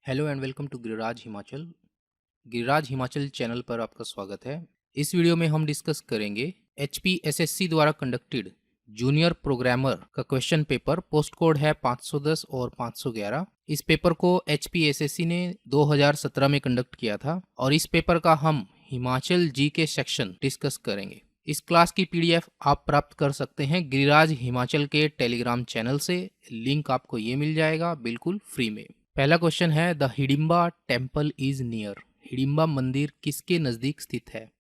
Hello and welcome to Giriraj Himachal. Giriraj Himachal channel पर आपका स्वागत है। इस वीडियो में हम डिस्कस करेंगे HPSSC द्वारा कंडक्टेड जूनियर प्रोग्रामर का क्वेश्चन पेपर। पोस्ट कोड है 510 और 511। इस पेपर को HPSSC ने 2017 में कंडक्ट किया था और इस पेपर का हम हिमाचल जी के सेक्शन डिस्कस करेंगे। इस क्लास की PDF आप प्राप्त कर सकते हैं गिरिराज हिमाचल के टेलीग्राम चैनल से। लिंक आपको ये मिल जाएगा बिल्कुल फ्री में। पहला क्वेश्चन है, the Hidimba temple is near. Hidimba मंदिर किसके नज़दीक स्थित है?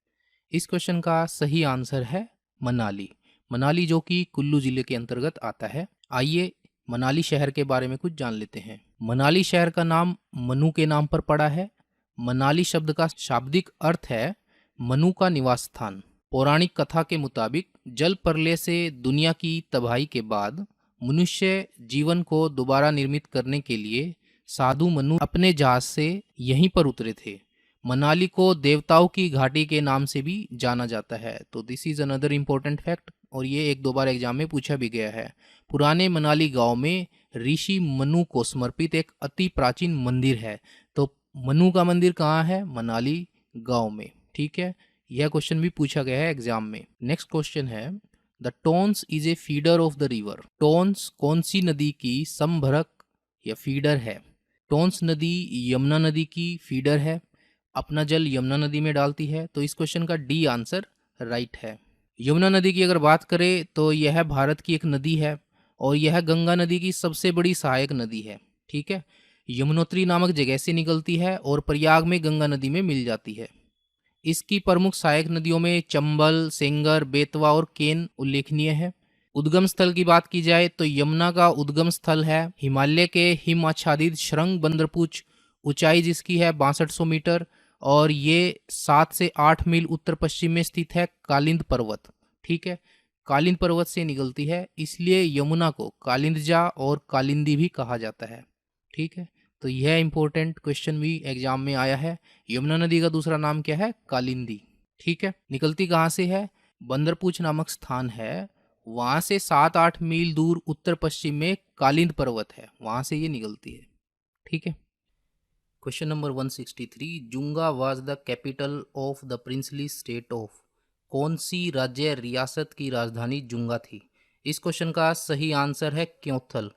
इस क्वेश्चन का सही आंसर है मनाली। मनाली जो कि कुल्लू जिले के अंतर्गत आता है। आइए मनाली शहर के बारे में कुछ जान लेते हैं। मनाली शहर का नाम मनु के नाम पर पड़ा है। मनाली शब्द का शाब्दिक अर्थ है मनु का निवास स्थान। पौराणिक कथा के मुताबिक जल प्रलय से दुनिया की तबाही के बाद मनुष्य जीवन को दोबारा निर्मित करने के लिए साधु मनु अपने जहाज से यहीं पर उतरे थे। मनाली को देवताओं की घाटी के नाम से भी जाना जाता है। तो this is another important fact और ये एक दो बार एग्जाम में पूछा भी गया है। पुराने मनाली गांव में ऋषि मनु को समर्पित एक अति प्राचीन मंदिर है। तो मनु का मंदिर कहाँ है? मनाली गांव में। ठीक है, यह क्वेश्चन भी पूछा गया है एग्जाम में। नेक्स्ट क्वेश्चन है, the Tons is a feeder of the river. Tons कौन सी नदी की समभरक या फीडर है? टोन्स नदी यमुना नदी की फीडर है। अपना जल यमुना नदी में डालती है। तो इस क्वेश्चन का डी आंसर राइट है। यमुना नदी की अगर बात करें तो यह भारत की एक नदी है और यह गंगा नदी की सबसे बड़ी सहायक नदी है। ठीक है, यमुनोत्री नामक जगह से निकलती है और प्रयाग में गंगा नदी में मिल जाती है। इसकी प्रमुख सहायक नदियों में चंबल, सेंगर, बेतवा और केन उल्लेखनीय है। उद्गम स्थल की बात की जाए तो यमुना का उद्गम स्थल है हिमालय के हिम आच्छादित शृंग बंदरपूछ। ऊंचाई जिसकी है 6200 मीटर और ये 7 से 8 मील उत्तर पश्चिम में स्थित है कालिंद पर्वत। ठीक है, कालिंद पर्वत से निकलती है, इसलिए यमुना को कालिंदजा और कालिंदी भी कहा जाता है। ठीक है, तो यह इंपॉर्टेंट क्वेश्चन भी एग्जाम में आया है। यमुना नदी का दूसरा नाम क्या है? कालिंदी। ठीक है, निकलती कहाँ से है? बंदरपूछ नामक स्थान है, वहां से 7-8 मील दूर उत्तर पश्चिम में कालिंद पर्वत है, वहां से ये निकलती है। ठीक है, question number 163, Junga was the capital of the princely state of. कौन सी राज्य रियासत की राजधानी जुंगा थी? इस क्वेश्चन का सही आंसर है क्योंथल।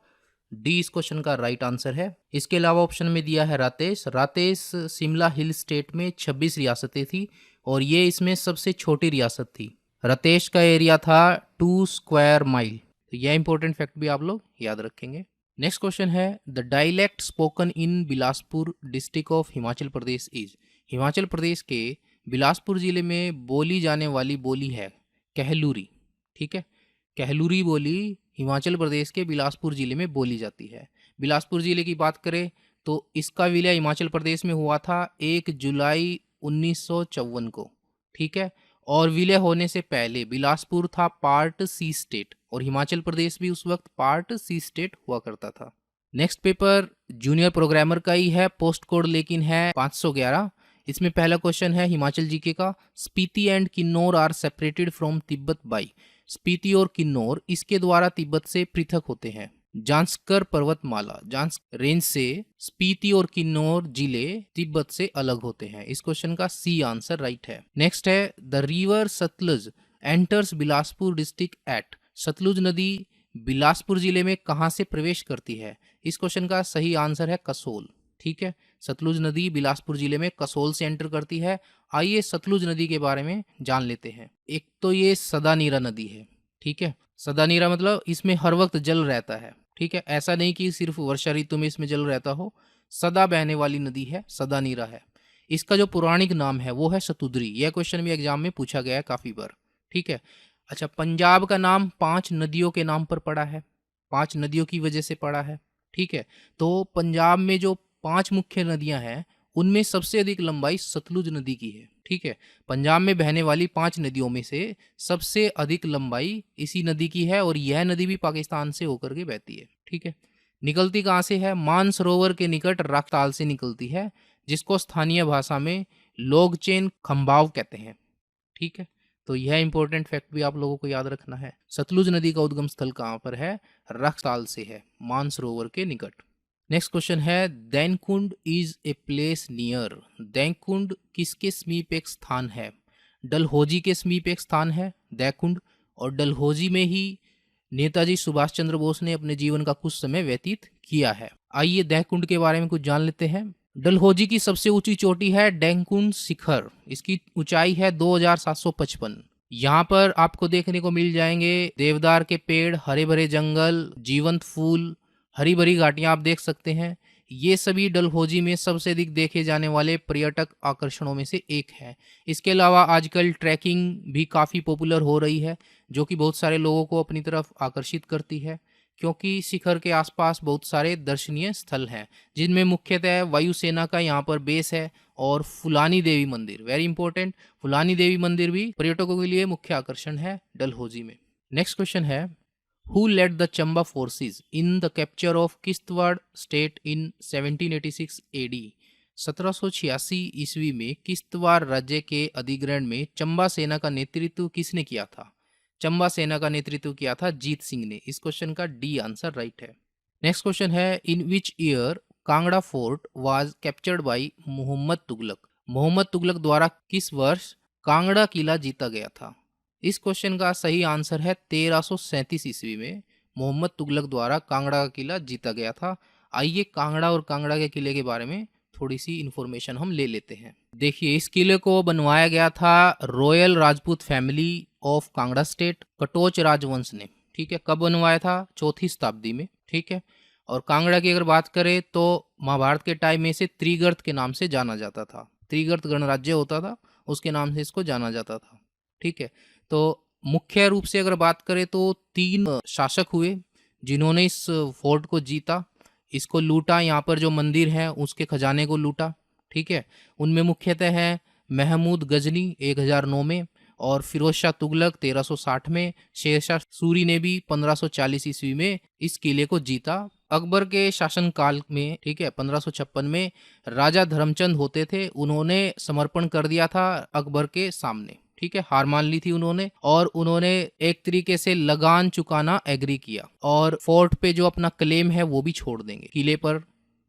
डी इस क्वेश्चन का राइट आंसर है। इसके अलावा ऑप्शन में दिया है रातेश। रातेश शिमला हिल स्टेट में 26 रियासतें थी और ये इसमें सबसे छोटी रियासत थी। रतेश का एरिया था 2 स्क्वायर माइल। तो यह इंपॉर्टेंट फैक्ट भी आप लोग याद रखेंगे। नेक्स्ट क्वेश्चन है, the dialect spoken in Bilaspur district of Himachal Pradesh is. Himachal Pradesh के बिलासपुर जिले में बोली जाने वाली बोली है कहलूरी। ठीक है, कहलूरी बोली हिमाचल प्रदेश के बिलासपुर जिले में बोली जाती है। बिलासपुर जिले की बात करें तो इसका विलय हिमाचल प्रदेश में हुआ था 1 जुलाई 1954 को। ठीक है, और विलय होने से पहले बिलासपुर था पार्ट सी स्टेट और हिमाचल प्रदेश भी उस वक्त पार्ट सी स्टेट हुआ करता था। नेक्स्ट पेपर जूनियर प्रोग्रामर का ही है, पोस्ट कोड लेकिन है 511। इसमें पहला क्वेश्चन है हिमाचल जीके का, Spiti and Kinnaur are separated from Tibet by. Spiti और किन्नौर इसके द्वारा तिब्बत से पृथक होते हैं। जांस्कर पर्वतमाला जांस्कर रेंज से स्पीति और किन्नौर जिले तिब्बत से अलग होते हैं। इस क्वेश्चन का सी आंसर राइट है। नेक्स्ट है, the river Sutlej enters Bilaspur district at. Sutlej नदी बिलासपुर जिले में कहां से प्रवेश करती है? इस क्वेश्चन का सही आंसर है कसोल। ठीक है, सतलुज नदी बिलासपुर जिले में कसोल से एंटर करती है। आइए सतलुज नदी के बारे में जान लेते हैं। एक तो ये सदा नीरा नदी है। ठीक है, सदा नीरा मतलब इसमें हर वक्त जल रहता है। ठीक है, ऐसा नहीं कि सिर्फ वर्षा ऋतु में इसमें जल रहता हो। सदा बहने वाली नदी है, सदा नीरा है। इसका जो पौराणिक नाम है वो है सतुद्री। यह क्वेश्चन भी एग्जाम में पूछा गया है काफी बार। ठीक है, अच्छा, पंजाब का नाम 5 नदियों के नाम पर पड़ा है, 5 नदियों की वजह से पड़ा है। ठीक है, तो पंजाब में जो 5 मुख्य नदियां हैं उनमें सबसे अधिक लंबाई सतलुज नदी की है। ठीक है, पंजाब में बहने वाली 5 नदियों में से सबसे अधिक लंबाई इसी नदी की है और यह नदी भी पाकिस्तान से होकर के बहती है। ठीक है, निकलती कहाँ से है? मानसरोवर के निकट राखताल से निकलती है, जिसको स्थानीय भाषा में लोगचेन खंबाव कहते हैं। ठीक है, तो यह इंपॉर्टेंट फैक्ट भी आप लोगों को याद रखना है। सतलुज नदी का उद्गम स्थल कहाँ पर है? राखताल से है, मानसरोवर के निकट। नेक्स्ट क्वेश्चन है, दैनकुंड इज ए प्लेस नियर। दैनकुंड किसके समीप एक स्थान है? डलहौजी के समीप एक स्थान है दैकुंड, और डलहौजी में ही नेताजी सुभाष चंद्र बोस ने अपने जीवन का कुछ समय व्यतीत किया है। आइए दैकुंड के बारे में कुछ जान लेते हैं। डलहौजी की सबसे ऊंची चोटी है दैकुंड शिखर। इसकी ऊंचाई है 2755। यहाँ पर आपको देखने को मिल जाएंगे देवदार के पेड़, हरे भरे जंगल, जीवंत फूल, हरी भरी घाटियां आप देख सकते हैं। ये सभी डलहौजी में सबसे अधिक देखे जाने वाले पर्यटक आकर्षणों में से एक है। इसके अलावा आजकल ट्रैकिंग भी काफ़ी पॉपुलर हो रही है, जो कि बहुत सारे लोगों को अपनी तरफ आकर्षित करती है, क्योंकि शिखर के आसपास बहुत सारे दर्शनीय स्थल हैं, जिनमें मुख्यतः वायुसेना का यहाँ पर बेस है और फुलानी देवी मंदिर, वेरी इंपॉर्टेंट, फुलानी देवी मंदिर भी पर्यटकों के लिए मुख्य आकर्षण है डलहौजी में। नेक्स्ट क्वेश्चन है, Who led the Chamba forces in the capture of Kishtwar state in 1786 AD? 1786 ईस्वी में किश्तवाड़ राज्य के अधिग्रहण में चंबा सेना का नेतृत्व किसने किया था? चंबा सेना का नेतृत्व किया था जीत सिंह ने। इस क्वेश्चन का डी आंसर राइट है। नेक्स्ट क्वेश्चन है, in which year Kangra fort was captured by Muhammad Tughlaq? Muhammad Tughlaq द्वारा किस वर्ष कांगड़ा किला जीता गया था? इस क्वेश्चन का सही आंसर है 1337 ईस्वी में मोहम्मद तुगलक द्वारा कांगड़ा का किला जीता गया था। आइए कांगड़ा और कांगड़ा के किले के बारे में थोड़ी सी इंफॉर्मेशन हम ले लेते हैं। देखिए, इस किले को बनवाया गया था royal Rajput family of Kangra state, Katoch राजवंश ने। ठीक है, कब बनवाया था? 4वीं शताब्दी में। ठीक है, और कांगड़ा की अगर बात करें तो महाभारत के टाइम में इसे त्रिगर्त के नाम से जाना जाता था। त्रिगर्त गणराज्य होता था, उसके नाम से इसको जाना जाता था। ठीक है, तो मुख्य रूप से अगर बात करें तो 3 शासक हुए जिन्होंने इस फोर्ट को जीता, इसको लूटा, यहाँ पर जो मंदिर है उसके खजाने को लूटा। ठीक है, उनमें मुख्यतः है महमूद गजनी 1009 में, और फिरोज शाह तुगलक 1360 में, शेरशाह सूरी ने भी 1540 ईस्वी में इस किले को जीता। अकबर के शासनकाल में, ठीक है, 1556 में राजा धर्मचंद होते थे, उन्होंने समर्पण कर दिया था अकबर के सामने। ठीक है, हार मान ली थी उन्होंने, और उन्होंने एक तरीके से लगान चुकाना एग्री किया, और फोर्ट पे जो अपना क्लेम है वो भी छोड़ देंगे, किले पर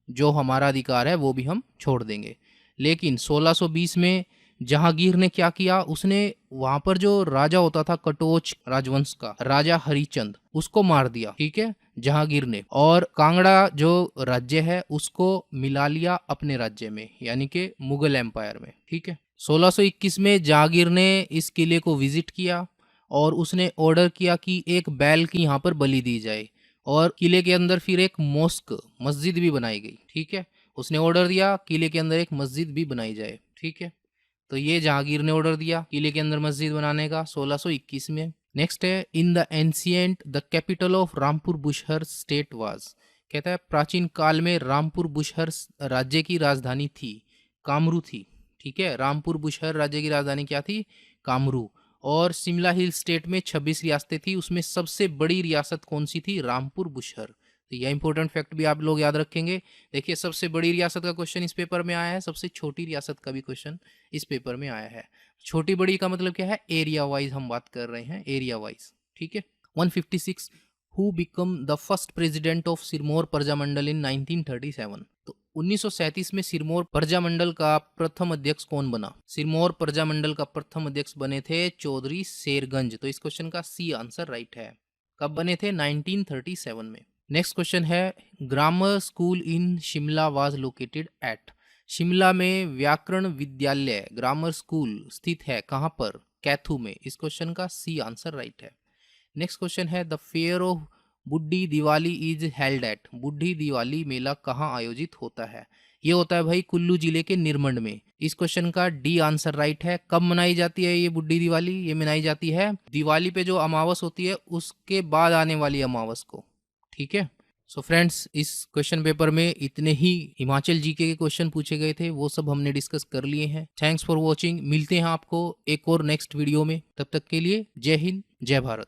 जो हमारा अधिकार है वो भी हम छोड़ देंगे। लेकिन 1620 में जहांगीर ने क्या किया, उसने वहां पर जो राजा होता था कटोच राजवंश का, राजा हरिचंद, उसको मार दिया। ठीक है, जहांगीर ने, और कांगड़ा जो राज्य है उसको मिला लिया अपने राज्य में, यानी कि मुगल एम्पायर में। ठीक है, 1621 में जहांगीर ने इस किले को विजिट किया और उसने ऑर्डर किया कि एक बैल की यहाँ पर बलि दी जाए, और किले के अंदर फिर एक मॉस्क, मस्जिद भी बनाई गई। ठीक है, उसने ऑर्डर दिया किले के अंदर एक मस्जिद भी बनाई जाए। ठीक है, तो ये जहांगीर ने ऑर्डर दिया किले के अंदर मस्जिद बनाने का 1621 में। नेक्स्ट है, in the ancient the capital of Rampur Bushahr state was. कहता है प्राचीन काल में रामपुर बुशहर राज्य की राजधानी थी, कामरू थी। ठीक है, रामपुर बुशहर राज्य की राजधानी क्या थी? कामरू। और शिमला हिल स्टेट में 26 रियासतें थी, उसमें सबसे बड़ी रियासत कौन सी थी? रामपुर बुशहर। तो यह इंपॉर्टेंट फैक्ट भी आप लोग याद रखेंगे। देखिए, सबसे बड़ी रियासत का क्वेश्चन इस पेपर में आया है, सबसे छोटी रियासत का भी क्वेश्चन इस पेपर में आया है। छोटी बड़ी का मतलब क्या है? एरिया वाइज हम बात कर रहे हैं, एरिया वाइज। ठीक है, 156 who become the first president of Sirmaur Prajamandal in 1937। तो 1937 में सिरमौर प्रजामंडल का प्रथम अध्यक्ष कौन बना? सिरमौर प्रजामंडल का प्रथम अध्यक्ष बने थे चौधरी शेरगंज। तो इस क्वेश्चन का सी आंसर राइट है। कब बने थे? 1937 में। नेक्स्ट क्वेश्चन है, grammar school in Shimla was located at. Shimla में व्याकरण विद्यालय ग्रामर स्कूल स्थित है कहाँ पर? कैथू में। इस क्वेश्चन का सी आंसर राइट है। नेक्स्ट क्वेश्चन है, द फेयर ऑफ बुड्ढी दिवाली इज हेल्ड एट। बुड्ढी दिवाली मेला कहाँ आयोजित होता है? ये होता है भाई कुल्लू जिले के निरमंड में। इस क्वेश्चन का डी आंसर राइट है। कब मनाई जाती है ये बुड्ढी दिवाली? ये मनाई जाती है दिवाली पे जो अमावस होती है उसके बाद आने वाली अमावस को। ठीक है, सो फ्रेंड्स, इस क्वेश्चन पेपर में इतने ही हिमाचल जीके के क्वेश्चन पूछे गए थे, वो सब हमने डिस्कस कर लिए हैं। Thanks for watching. मिलते हैं आपको एक और नेक्स्ट वीडियो में, तब तक के लिए जय हिंद, जय भारत।